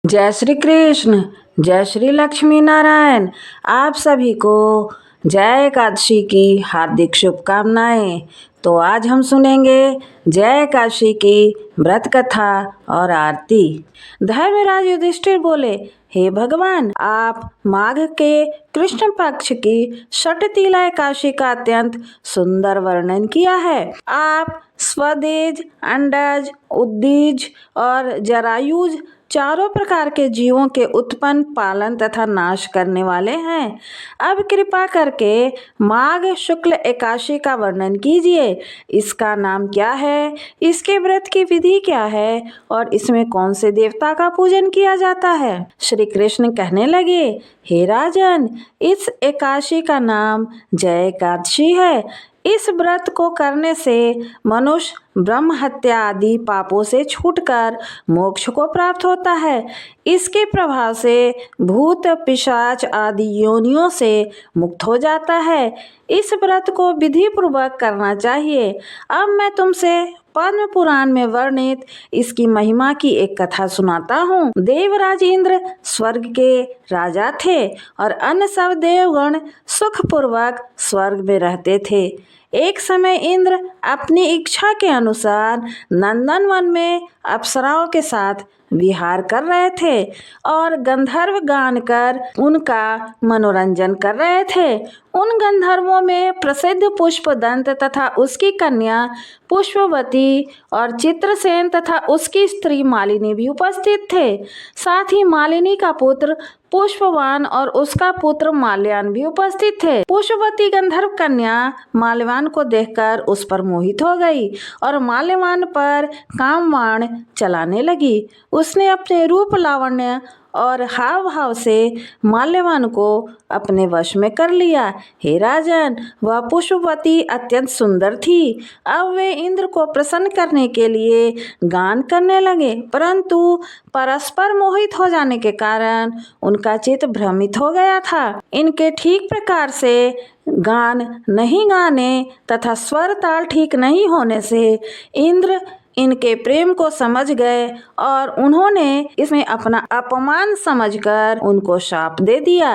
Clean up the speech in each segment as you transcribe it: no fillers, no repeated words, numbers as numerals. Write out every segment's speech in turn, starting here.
जय श्री कृष्ण। जय श्री लक्ष्मी नारायण। आप सभी को जय एकादशी की हार्दिक शुभकामनाएं। तो आज हम सुनेंगे जय एकादशी की व्रत कथा और आरती। धर्मराज युधिष्ठिर बोले, हे भगवान, आप माघ के कृष्ण पक्ष की षटतिला एकादशी का अत्यंत सुंदर वर्णन किया है। आप स्वदेज, अंडज, उद्दीज और जरायुज चारों प्रकार के जीवों के उत्पन्न, पालन तथा नाश करने वाले हैं। अब कृपा करके माघ शुक्ल एकादशी का वर्णन कीजिए। इसका नाम क्या है, इसके व्रत की विधि क्या है और इसमें कौन से देवता का पूजन किया जाता है। श्री कृष्ण कहने लगे, हे राजन, इस एकादशी का नाम जय एकादशी है। इस व्रत को करने से मनुष्य ब्रह्म हत्या आदि पापों से छूटकर मोक्ष को प्राप्त होता है। इसके प्रभाव से भूत पिशाच आदि योनियों से मुक्त हो जाता है। इस व्रत को विधि पूर्वक करना चाहिए। अब मैं तुमसे पद्म पुराण में वर्णित इसकी महिमा की एक कथा सुनाता हूँ। देवराज इंद्र स्वर्ग के राजा थे और अन्य सब देवगण सुखपूर्वक स्वर्ग में रहते थे। एक समय इंद्र अपनी इच्छा के अनुसार नंदन वन में अप्सराओं के साथ विहार कर रहे थे और गंधर्व गान कर उनका मनोरंजन कर रहे थे। उन गंधर्वों में प्रसिद्ध पुष्पदंत तथा उसकी कन्या पुष्पवती और चित्रसेन तथा उसकी स्त्री मालिनी भी उपस्थित थे। साथ ही मालिनी का पुत्र पुष्पवान और उसका पुत्र माल्यान भी उपस्थित थे। पुष्पवती गंधर्व कन्या माल्यवान को देखकर उस पर मोहित हो गई और माल्यवान पर कामबाण चलाने लगी। उसने अपने रूप, लावण्य और हाव भाव से माल्यवान को अपने वश में कर लिया। हे राजन, वह पुष्पवती अत्यंत सुंदर थी। अब वे इंद्र को प्रसन्न करने के लिए गान करने लगे, परंतु परस्पर मोहित हो जाने के कारण उनका चित्त भ्रमित हो गया था। इनके ठीक प्रकार से गान नहीं गाने तथा स्वर ताल ठीक नहीं होने से इंद्र इनके प्रेम को समझ गए और उन्होंने इसमें अपना अपमान समझकर उनको शाप दे दिया।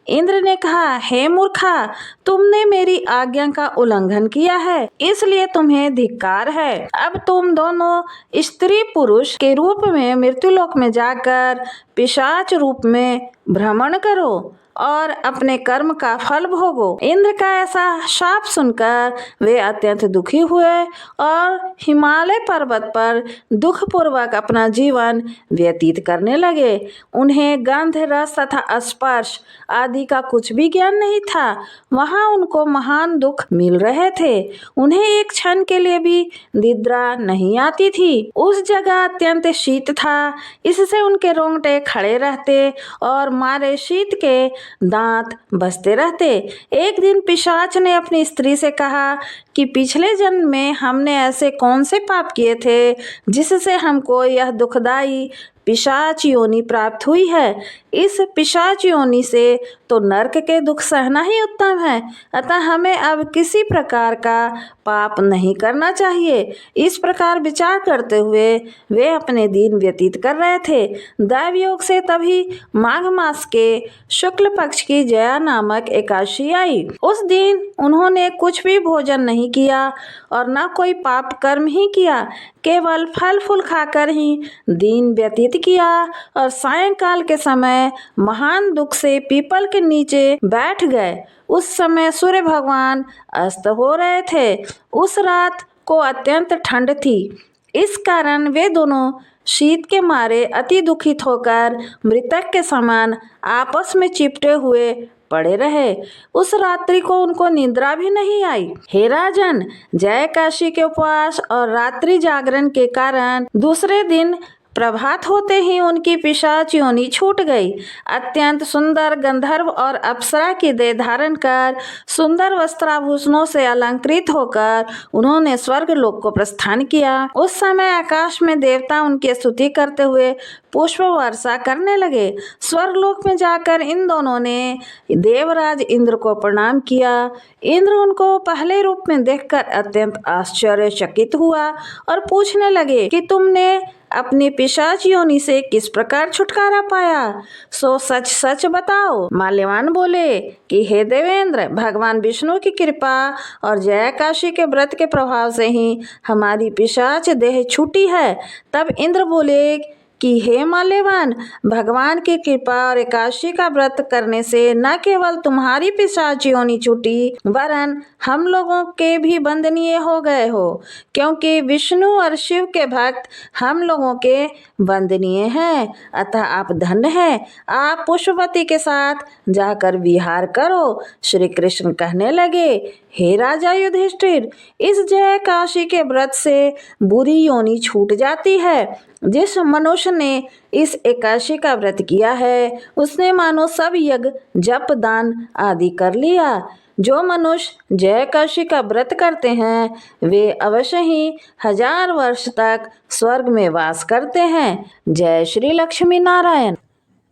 इंद्र ने कहा, हे मूर्खा, तुमने मेरी आज्ञा का उल्लंघन किया है, इसलिए तुम्हें धिक्कार है। अब तुम दोनों स्त्री पुरुष के रूप में मृत्युलोक में जाकर पिशाच रूप में भ्रमण करो और अपने कर्म का फल भोगो। इंद्र का ऐसा शाप सुनकर वे अत्यंत दुखी हुए और हिमालय पर्वत पर दुखपूर्वक अपना जीवन व्यतीत करने लगे। उन्हें गंध, रस तथा स्पर्श आदि का कुछ भी ज्ञान नहीं था। वहां उनको महान दुख मिल रहे थे। उन्हें एक क्षण के लिए भी निद्रा नहीं आती थी। उस जगह अत्यंत शीत था, इससे उनके रोंगटे खड़े रहते और मारे शीत के दांत बसते रहते। एक दिन पिशाच ने अपनी स्त्री से कहा कि पिछले जन्म में हमने ऐसे कौन से पाप किए थे जिससे हमको यह दुखदाई पिशाच योनि प्राप्त हुई है। इस पिशाच योनि से तो नरक के दुख सहना ही उत्तम है, अतः हमें अब किसी प्रकार का पाप नहीं करना चाहिए। इस प्रकार विचार करते हुए वे अपने दिन व्यतीत कर रहे थे। दैव योग से तभी माघ मास के शुक्ल पक्ष की जया नामक एकादशी आई। उस दिन उन्होंने कुछ भी भोजन नहीं किया और न कोई पाप कर्म ही किया, केवल फल फूल खाकर ही दिन व्यतीत किया और सायंकाल के समय महान दुख से पीपल के नीचे बैठ गए। उस समय सूर्य भगवान अस्त हो रहे थे। उस रात को अत्यंत ठंड थी, इस कारण वे दोनों शीत के मारे अति दुखित होकर मृतक के समान आपस में चिपटे हुए पड़े रहे। उस रात्रि को उनको निद्रा भी नहीं आई। हे राजन, जय काशी के उपवास और रात्रि जागरण के कारण दूसरे दिन प्रभात होते ही उनकी पिशाच योनि छूट गई। अत्यंत सुंदर गंधर्व और अप्सरा की देह धारण कर सुंदर वस्त्राभूषणों से अलंकृत होकर उन्होंने स्वर्ग लोक को प्रस्थान किया। उस समय आकाश में देवता उनकी स्तुति करते हुए पुष्प वर्षा करने लगे। स्वर्गलोक में जाकर इन दोनों ने देवराज इंद्र को प्रणाम किया। इंद्र उनको पहले रूप में देखकर अत्यंत आश्चर्यचकित हुआ और पूछने लगे कि तुमने अपनी पिशाच योनि से किस प्रकार छुटकारा पाया, सो सच सच बताओ। माल्यवान बोले कि हे देवेंद्र, भगवान विष्णु की कृपा और जया काशी के व्रत के प्रभाव से ही हमारी पिशाच देह छूटी है। तब इंद्र बोले कि हे माल्यवान, भगवान की कृपा और एकादशी का व्रत करने से न केवल तुम्हारी पिशाच योनि छूटी, वरन हम लोगों के भी वंदनीय हो गए हो, क्योंकि विष्णु और शिव के भक्त हम लोगों के वंदनीय हैं। अतः आप धन्य हैं, आप पुष्पवती के साथ जाकर विहार करो। श्री कृष्ण कहने लगे, हे राजा युधिष्ठिर, इस जय काशी के व्रत से बुरी योनि छूट जाती है। जिस मनुष्य ने इस एकादशी का व्रत किया है, उसने मानो सब यज्ञ जप दान आदि कर लिया। जो मनुष्य जय काशी का व्रत करते हैं, वे अवश्य ही 1000 वर्ष तक स्वर्ग में वास करते हैं। जय श्री लक्ष्मी नारायण।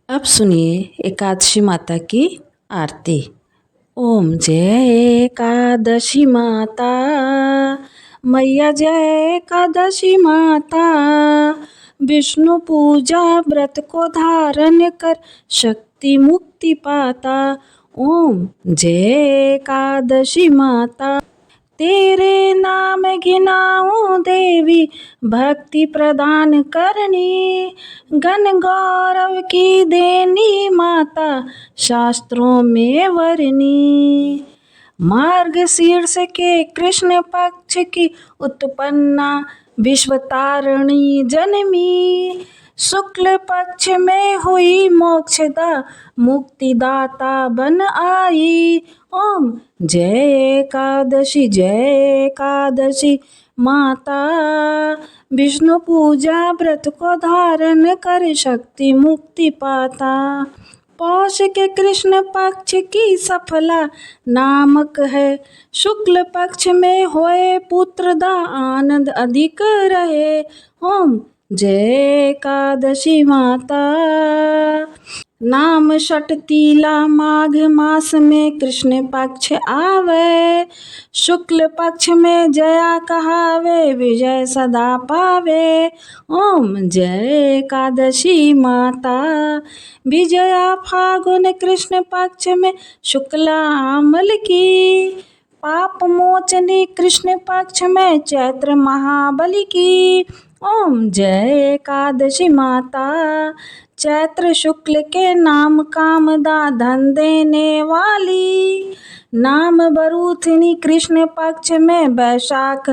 अब सुनिए एकादशी माता की आरती। ओम जय एकादशी माता, मैया जय एकादशी माता, विष्णु पूजा व्रत को धारण कर शक्ति मुक्ति पाता। ओम जय एकादशी माता, तेरे नाम घिनाऊं देवी, भक्ति प्रदान करनी, गण गौरव की देनी माता, शास्त्रों में वर्णी। मार्गशीर्ष के कृष्ण पक्ष की उत्पन्ना, विश्वतारिणी जन्मी, शुक्ल पक्ष में हुई मोक्षदा, मुक्तिदाता बन आई। ओम जय एकादशी माता, विष्णु पूजा व्रत को धारण कर शक्ति मुक्ति पाता। पौष के कृष्ण पक्ष की सफला नामक है, शुक्ल पक्ष में होए पुत्र दा, आनंद अधिक रहे। ओम जय एकादशी माता, नाम षटतीला माघ मास में कृष्ण पक्ष आवे, शुक्ल पक्ष में जया कहावे, विजय सदा पावे। ओम जय एकादशी माता, विजया फागुन कृष्ण पक्ष में शुक्ला अमल की, पाप मोचनी कृष्ण पक्ष में चैत्र महाबली की। ओम जय एकादशी माता, चैत्र शुक्ल के नाम कामदा, धन देने वाली, नाम बरूथनी कृष्ण पक्ष में वैशाख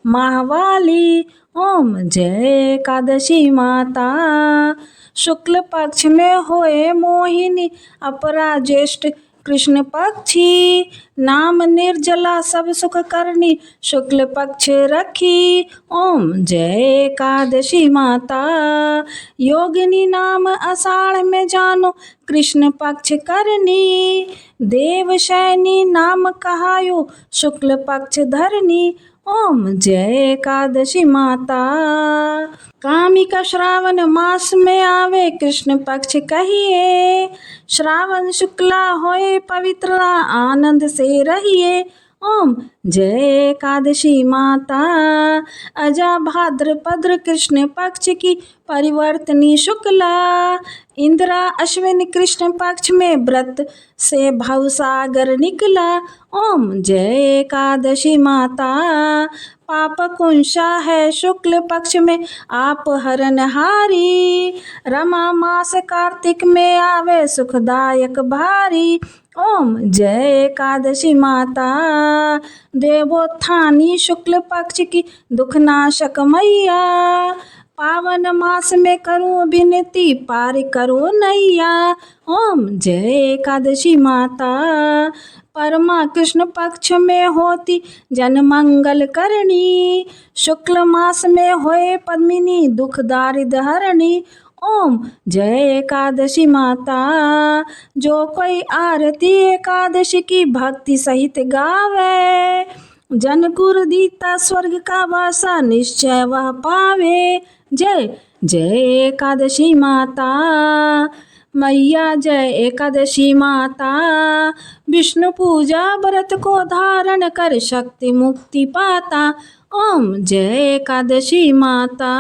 माहवाली। ओम जय एकादशी माता, शुक्ल पक्ष में होए मोहिनी, अपरा ज्येष्ठ कृष्ण पक्षी, नाम निर्जला सब सुख करनी, शुक्ल पक्ष रखी। ओम जय एकादशी माता, योगिनी नाम आषाढ़ में जानो, कृष्ण पक्ष करनी, देवशैनी नाम कहायो, शुक्ल पक्ष धरनी। ओम जय एकादशी माता, कामिका श्रावण मास में आवे, कृष्ण पक्ष कहिए, श्रावण शुक्ला होए पवित्र, आनंद से रहिए। ओम जय एकादशी माता, अजा भाद्रपद कृष्ण पक्ष की परिवर्तनी शुक्ला, इंदिरा अश्विन कृष्ण पक्ष में व्रत से भवसागर निकला। ओम जय एकादशी माता, पाप कुंशा है शुक्ल पक्ष में आप हरनहारी, रमा मास कार्तिक में आवे सुखदायक भारी। ओम जय एकादशी माता, देवोत्थानी शुक्ल पक्ष की दुखनाशक मैया, पावन मास में करूं विनती, पार करो नैया। ओम जय एकादशी माता, परमा कृष्ण पक्ष में होती जन मंगल करनी, शुक्ल मास में होए पद्मिनी, दुख दारिद्र हरणी। ओम जय एकादशी माता, जो कोई आरती एकादशी की भक्ति सहित गावे, जन गुरु दीता स्वर्ग का वासा, निश्चय वह पावे। जय जय एकादशी माता, मैया जय एकादशी माता, विष्णु पूजा व्रत को धारण कर शक्ति मुक्ति पाता। ओम जय एकादशी माता।